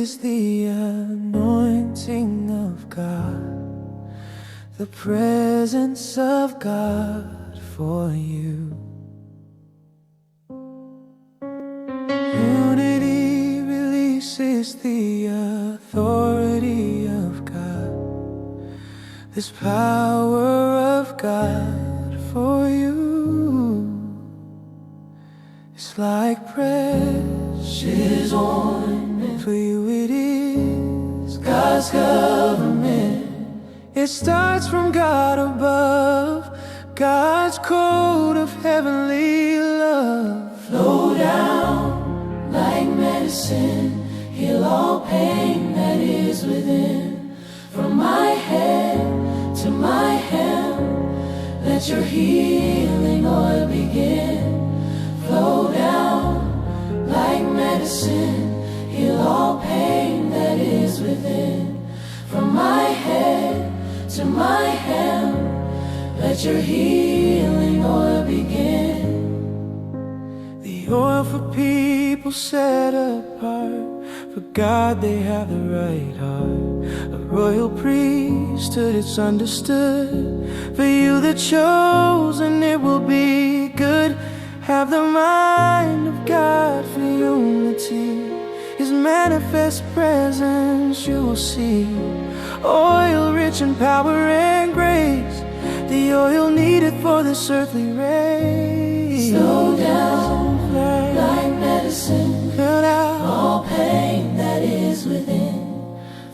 is the anointing of God, the presence of God for you. Unity releases the authority of God, this power of God for you. It's like precious ointment. For you it is God's government. It starts from God above, God's code of heavenly love. Flow down like medicine, heal all pain that is within. From my head to my hem, let your healing oil begin. Flow down like medicine, heal all pain that is within. From my head to my hem, let your healing oil begin. The oil for people set apart, for God they have the right heart. A royal priesthood, it's understood. For you the chosen, it will be good. Have the mind of God for unity, His manifest presence you will see. Oil rich in power and grace, the oil needed for this earthly race. Slow down like medicine, Fill out all pain that is within.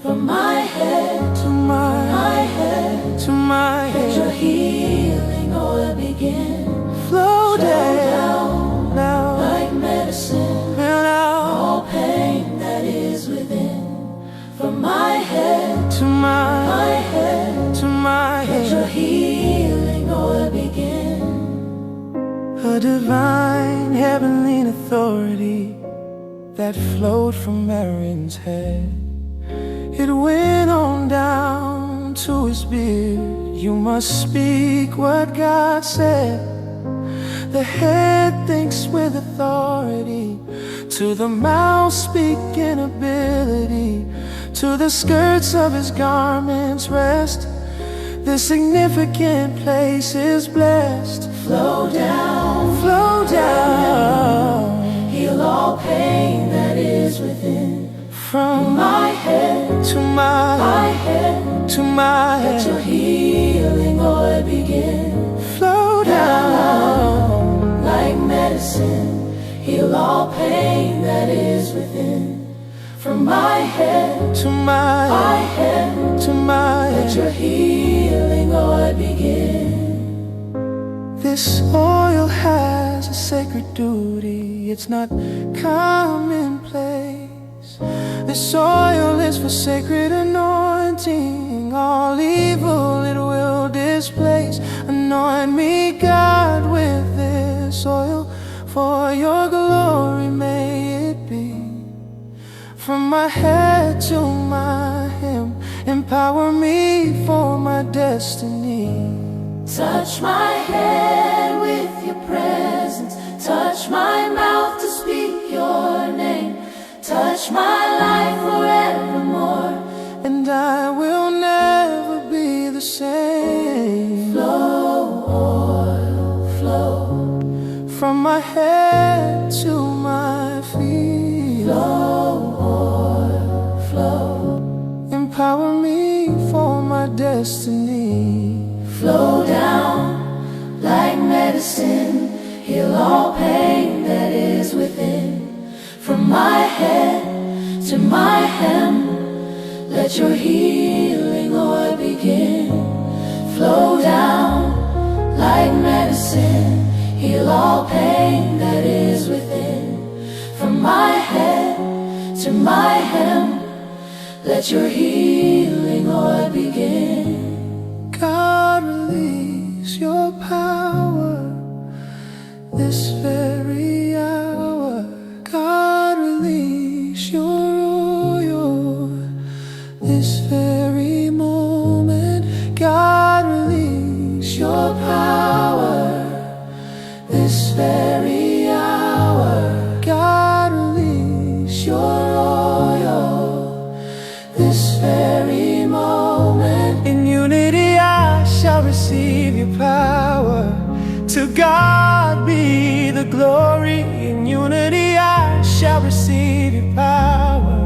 From my head to my head, to my let your head. healing oil begin. Flow down Down like medicine, Fill out all pain that is within. From my head to my head, to my let your head. healing oil begin. A divine heavenly authority that flowed from Aaron's head. It went on down to his beard. You must speak what God said. The head thinks with authority, to the mouth speaking ability, to the skirts of his garments rest. The significant place is blessed. Flow down heal all pain that is within. From My head to my head, to my let your head. healing oil begin. Flow down Like medicine, heal all pain that is within. From my head to my head, to my let your head. healing oil begin. This oil has a sacred duty, it's not commonplace. This oil is for sacred anointing, all evil it will displace. Anoint me, God, with this oil, for your glory may it be. From my head to my hem, empower me for my destiny. Touch my head with your presence, touch my mouth to speak your name, touch my life forevermore, and I will never be the same. flow oil, flow, From my head to my feet, flow oil, flow, empower me for my destiny. flow down like medicine, heal all pain that is within. From my head to my hem, let your healing oil begin. Flow down like medicine, heal all pain that is within. From my head to my hem, let your healing oil begin. God, release your power this very hour. God, release your oil this very moment. God, release your power this very hour. God, release your oil the glory. In unity I shall receive your power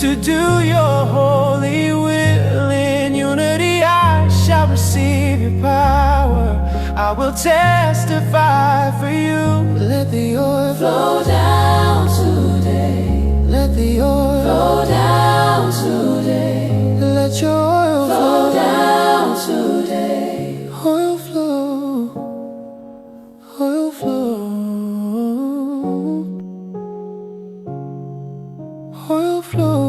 to do your holy will. In unity I shall receive your power. I will testify for you. Let the oil Flow down today. let the oil Flow down today. let your oil Flow down today. oil flow, oil flow, oil flow,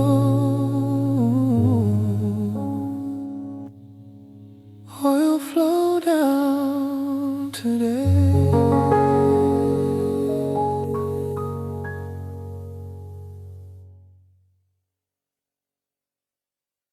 oil flow down today.